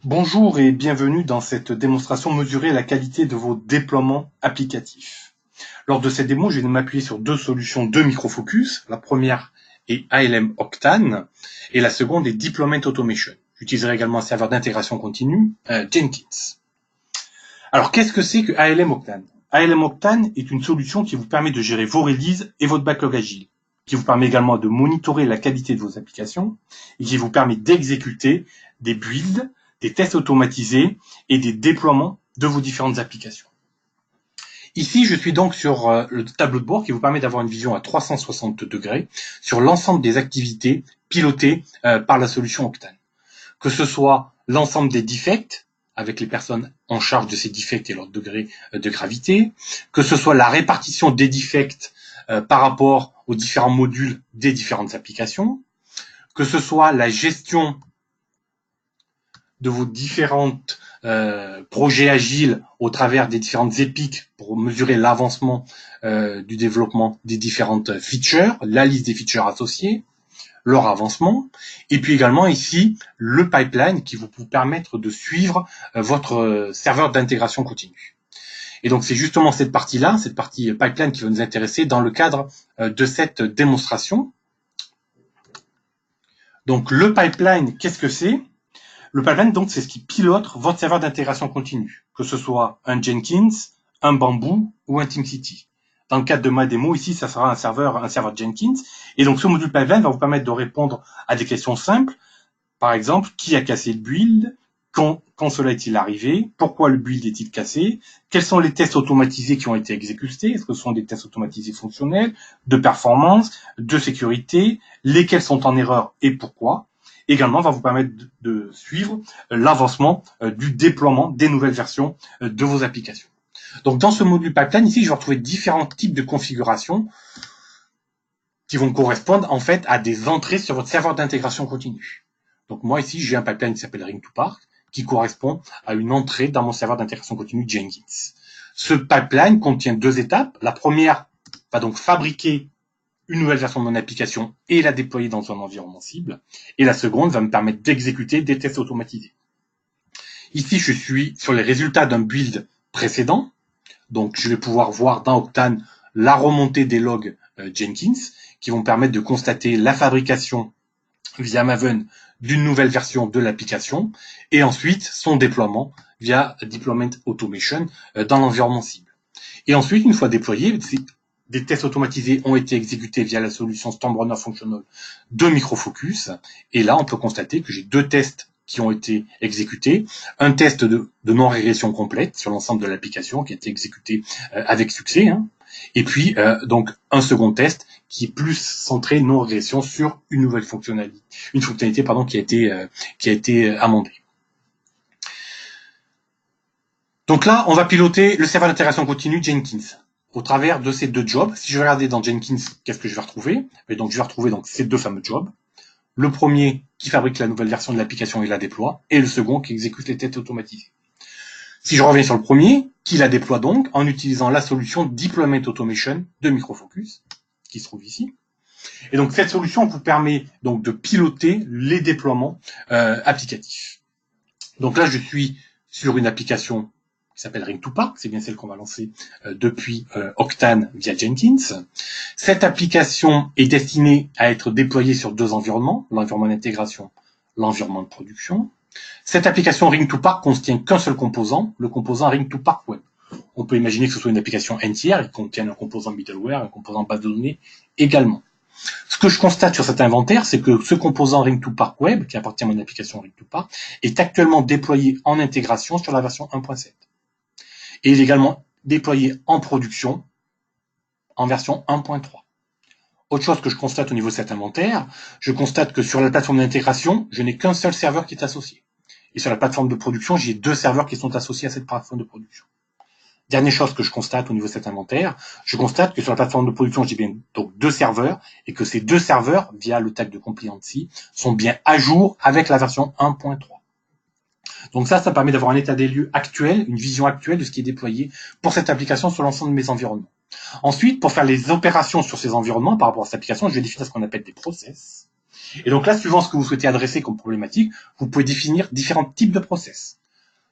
Bonjour et bienvenue dans cette démonstration mesurer la qualité de vos déploiements applicatifs. Lors de cette démo, je vais m'appuyer sur deux solutions de microfocus. La première est ALM Octane et la seconde est Deployment Automation. J'utiliserai également un serveur d'intégration continue, Jenkins. Alors, qu'est-ce que c'est que ALM Octane? ALM Octane est une solution qui vous permet de gérer vos releases et votre backlog agile, qui vous permet également de monitorer la qualité de vos applications et qui vous permet d'exécuter des builds, des tests automatisés et des déploiements de vos différentes applications. Ici, je suis donc sur le tableau de bord qui vous permet d'avoir une vision à 360 degrés sur l'ensemble des activités pilotées par la solution Octane. Que ce soit l'ensemble des defects, avec les personnes en charge de ces defects et leur degré de gravité, que ce soit la répartition des defects par rapport aux différents modules des différentes applications, que ce soit la gestion de vos différentes projets agiles au travers des différentes épiques pour mesurer l'avancement du développement des différentes features, la liste des features associées, leur avancement, et puis également ici le pipeline qui va vous permettre de suivre votre serveur d'intégration continue. Et donc c'est justement cette partie-là, cette partie pipeline qui va nous intéresser dans le cadre de cette démonstration. Donc le pipeline, qu'est-ce que c'est? Le pipeline, donc, c'est ce qui pilote votre serveur d'intégration continue, que ce soit un Jenkins, un Bamboo ou un TeamCity. Dans le cadre de ma démo, ici, ça sera un serveur Jenkins. Et donc, ce module pipeline va vous permettre de répondre à des questions simples. Par exemple, qui a cassé le build? Quand cela est-il arrivé? Pourquoi le build est-il cassé? Quels sont les tests automatisés qui ont été exécutés? Est-ce que ce sont des tests automatisés fonctionnels, de performance, de sécurité? Lesquels sont en erreur et pourquoi? Également, va vous permettre de suivre l'avancement du déploiement des nouvelles versions de vos applications. Donc, dans ce module pipeline, ici, je vais retrouver différents types de configurations qui vont correspondre, en fait, à des entrées sur votre serveur d'intégration continue. Donc, moi, ici, j'ai un pipeline qui s'appelle Ring to Park, qui correspond à une entrée dans mon serveur d'intégration continue Jenkins. Ce pipeline contient deux étapes. La première va donc fabriquer une nouvelle version de mon application et la déployer dans un environnement cible. Et la seconde va me permettre d'exécuter des tests automatisés. Ici, je suis sur les résultats d'un build précédent. Donc, je vais pouvoir voir dans Octane la remontée des logs Jenkins qui vont me permettre de constater la fabrication via Maven d'une nouvelle version de l'application et ensuite son déploiement via Deployment Automation dans l'environnement cible. Et ensuite, une fois déployé, des tests automatisés ont été exécutés via la solution Stormrunner Functional de Microfocus. Et là, on peut constater que j'ai deux tests qui ont été exécutés. Un test de non-régression complète sur l'ensemble de l'application qui a été exécuté avec succès. Et puis, donc, un second test qui est plus centré non-régression sur une nouvelle fonctionnalité, qui a été amendée. Donc là, on va piloter le serveur d'intégration continue Jenkins au travers de ces deux jobs. Si je vais regarder dans Jenkins, qu'est-ce que je vais retrouver? Et donc, je vais retrouver donc ces deux fameux jobs. Le premier qui fabrique la nouvelle version de l'application et la déploie, et le second qui exécute les tests automatisés. Si je reviens sur le premier, qui la déploie donc en utilisant la solution Deployment Automation de Microfocus, qui se trouve ici. Et donc, cette solution vous permet donc de piloter les déploiements applicatifs. Donc là, je suis sur une application qui s'appelle Ring to Park, c'est bien celle qu'on va lancer depuis Octane via Jenkins. Cette application est destinée à être déployée sur deux environnements, l'environnement d'intégration, l'environnement de production. Cette application Ring to Park contient qu'un seul composant, le composant Ring to Park Web. On peut imaginer que ce soit une application entière, qui contient un composant middleware, un composant base de données également. Ce que je constate sur cet inventaire, c'est que ce composant Ring to Park Web, qui appartient à mon application Ring to Park, est actuellement déployé en intégration sur la version 1.7. Et il est également déployé en production en version 1.3. Autre chose que je constate au niveau de cet inventaire, je constate que sur la plateforme d'intégration, je n'ai qu'un seul serveur qui est associé. Et sur la plateforme de production, j'ai deux serveurs qui sont associés à cette plateforme de production. Dernière chose que je constate au niveau de cet inventaire, je constate que sur la plateforme de production, j'ai bien donc deux serveurs et que ces deux serveurs, via le tag de compliancy, sont bien à jour avec la version 1.3. Donc ça permet d'avoir un état des lieux actuel, une vision actuelle de ce qui est déployé pour cette application sur l'ensemble de mes environnements. Ensuite, pour faire les opérations sur ces environnements par rapport à cette application, je vais définir ce qu'on appelle des process. Et donc là, suivant ce que vous souhaitez adresser comme problématique, vous pouvez définir différents types de process.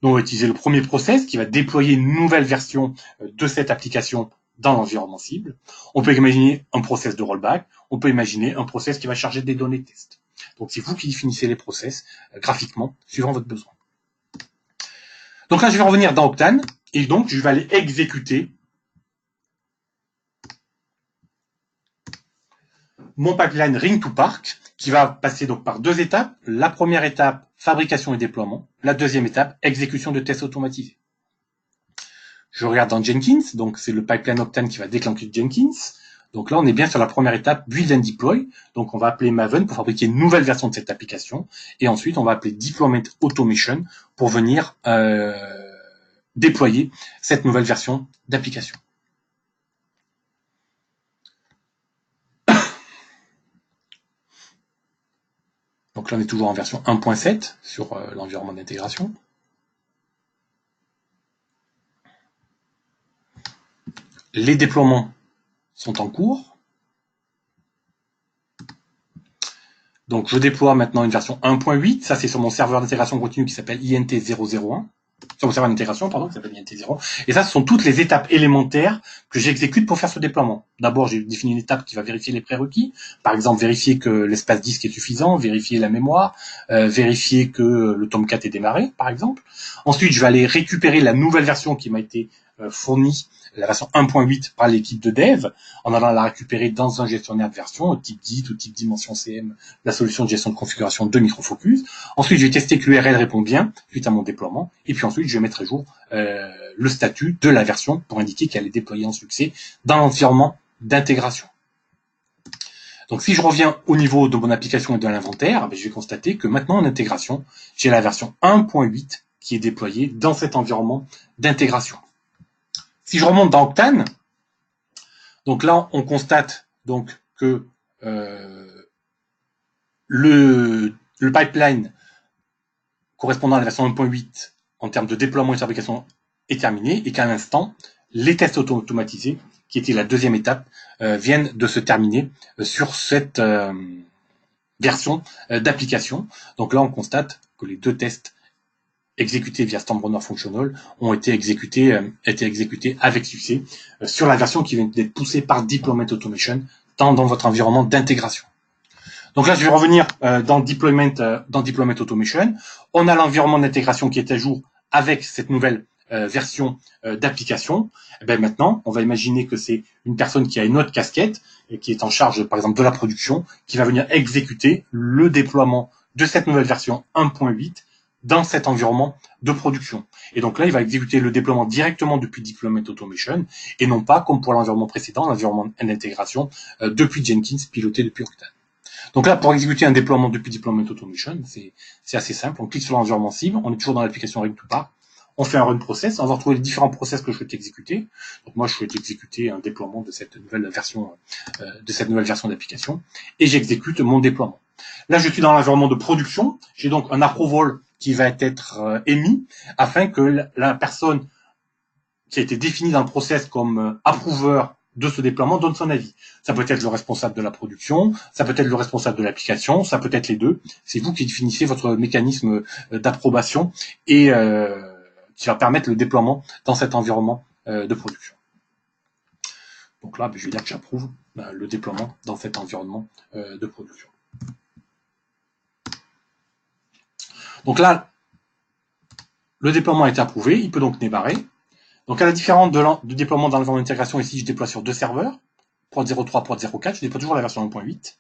Donc on va utiliser le premier process qui va déployer une nouvelle version de cette application dans l'environnement cible. On peut imaginer un process de rollback, on peut imaginer un process qui va charger des données test. Donc c'est vous qui définissez les process graphiquement suivant votre besoin. Donc là, je vais revenir dans Octane et donc je vais aller exécuter mon pipeline Ring to Park qui va passer donc par deux étapes. La première étape, fabrication et déploiement. La deuxième étape, exécution de tests automatisés. Je regarde dans Jenkins, donc c'est le pipeline Octane qui va déclencher Jenkins. Donc là, on est bien sur la première étape, build and deploy. Donc on va appeler Maven pour fabriquer une nouvelle version de cette application. Et ensuite, on va appeler deployment automation pour venir déployer cette nouvelle version d'application. Donc là, on est toujours en version 1.7 sur l'environnement d'intégration. Les déploiements sont en cours. Donc je déploie maintenant une version 1.8. Ça, c'est sur mon serveur d'intégration continue qui s'appelle INT001. Sur mon serveur d'intégration, pardon, qui s'appelle INT0. Et ça, ce sont toutes les étapes élémentaires que j'exécute pour faire ce déploiement. D'abord, j'ai défini une étape qui va vérifier les prérequis. Par exemple, vérifier que l'espace disque est suffisant, vérifier la mémoire, vérifier que le Tomcat est démarré, par exemple. Ensuite, je vais aller récupérer la nouvelle version qui m'a été fournie, la version 1.8 par l'équipe de dev, en allant la récupérer dans un gestionnaire de version, type DIT ou type dimension CM, la solution de gestion de configuration de Microfocus. Ensuite, je vais tester que l'URL répond bien suite à mon déploiement. Et puis ensuite, je vais mettre à jour le statut de la version pour indiquer qu'elle est déployée en succès dans l'environnement d'intégration. Donc si je reviens au niveau de mon application et de l'inventaire, je vais constater que maintenant en intégration, j'ai la version 1.8 qui est déployée dans cet environnement d'intégration. Si je remonte dans Octane, donc là on constate donc que le pipeline correspondant à la version 1.8 en termes de déploiement et de fabrication est terminé et qu'à l'instant, les tests automatisés, qui était la deuxième étape, viennent de se terminer sur cette version d'application. Donc là, on constate que les deux tests exécutés via Stormrunner Functional ont été exécutés avec succès sur la version qui vient d'être poussée par Deployment Automation dans votre environnement d'intégration. Donc là, je vais revenir dans Deployment Automation. On a l'environnement d'intégration qui est à jour avec cette nouvelle version d'application. Et bien maintenant, on va imaginer que c'est une personne qui a une autre casquette et qui est en charge, par exemple, de la production, qui va venir exécuter le déploiement de cette nouvelle version 1.8 dans cet environnement de production. Et donc là, il va exécuter le déploiement directement depuis Deployment Automation et non pas, comme pour l'environnement précédent, l'environnement d'intégration depuis Jenkins, piloté depuis Octane. Donc là, pour exécuter un déploiement depuis Deployment Automation, c'est assez simple. On clique sur l'environnement cible, on est toujours dans l'application Ring to Park, on fait un run process, on va retrouver les différents process que je souhaite exécuter. Donc moi, je souhaite exécuter un déploiement de cette nouvelle version d'application, et j'exécute mon déploiement. Là, je suis dans l'environnement de production. J'ai donc un approval qui va être émis afin que la personne qui a été définie dans le process comme approuveur de ce déploiement donne son avis. Ça peut être le responsable de la production, ça peut être le responsable de l'application, ça peut être les deux. C'est vous qui définissez votre mécanisme d'approbation et qui va permettre le déploiement dans cet environnement de production. Donc là, je vais dire que j'approuve le déploiement dans cet environnement de production. Donc là, le déploiement a été approuvé, il peut donc démarrer. Donc à la différence du déploiement dans l'environnement d'intégration, ici je déploie sur deux serveurs, prod 03, prod 04, je déploie toujours la version 1.8.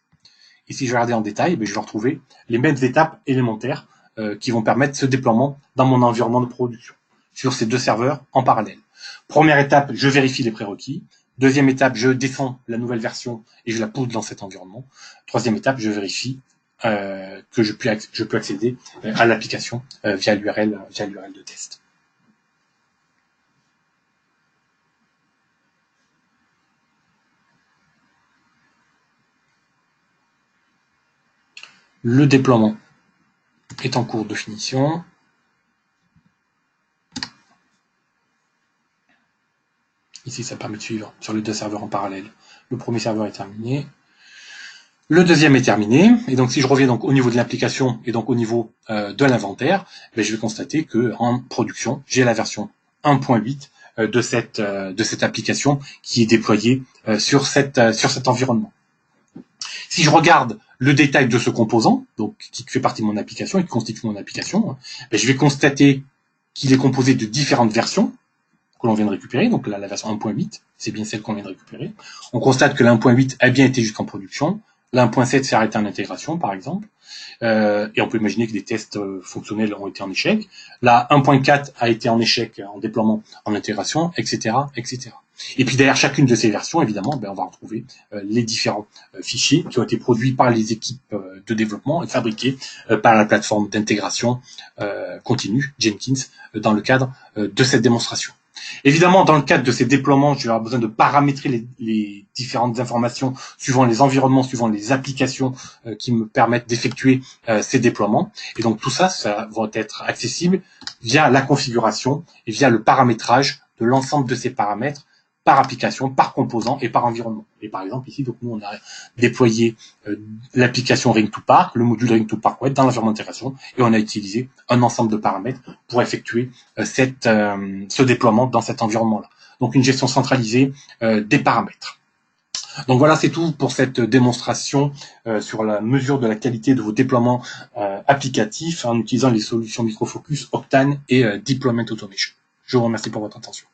Et si je vais regarder en détail, je vais retrouver les mêmes étapes élémentaires qui vont permettre ce déploiement dans mon environnement de production, sur ces deux serveurs en parallèle. Première étape, je vérifie les prérequis. Deuxième étape, je descends la nouvelle version et je la pousse dans cet environnement. Troisième étape, je vérifie que je peux accéder à l'application via l'URL de test. Le déploiement est en cours de finition. Ici, ça permet de suivre sur les deux serveurs en parallèle. Le premier serveur est terminé. Le deuxième est terminé, et donc si je reviens donc au niveau de l'application et donc au niveau de l'inventaire, je vais constater que en production, j'ai la version 1.8 de cette application qui est déployée sur cet environnement. Si je regarde le détail de ce composant, donc qui fait partie de mon application et qui constitue mon application, je vais constater qu'il est composé de différentes versions que l'on vient de récupérer. Donc là, la version 1.8, c'est bien celle qu'on vient de récupérer. On constate que la 1.8 a bien été jusqu'en production. La 1.7 s'est arrêtée en intégration, par exemple. Et on peut imaginer que des tests fonctionnels ont été en échec. La 1.4 a été en échec en déploiement, en intégration, etc., etc. Et puis derrière chacune de ces versions, évidemment, on va retrouver les différents fichiers qui ont été produits par les équipes de développement et fabriqués par la plateforme d'intégration continue, Jenkins, dans le cadre de cette démonstration. Évidemment, dans le cadre de ces déploiements, je vais avoir besoin de paramétrer les différentes informations suivant les environnements, suivant les applications qui me permettent d'effectuer ces déploiements. Et donc tout ça, ça va être accessible via la configuration et via le paramétrage de l'ensemble de ces paramètres par application, par composant et par environnement. Et par exemple ici, donc nous on a déployé l'application Ring2Park, le module Ring2Park Web dans l'environnement d'intégration, et on a utilisé un ensemble de paramètres pour effectuer ce déploiement dans cet environnement-là. Donc une gestion centralisée des paramètres. Donc voilà, c'est tout pour cette démonstration sur la mesure de la qualité de vos déploiements applicatifs en utilisant les solutions Micro Focus, Octane et Deployment Automation. Je vous remercie pour votre attention.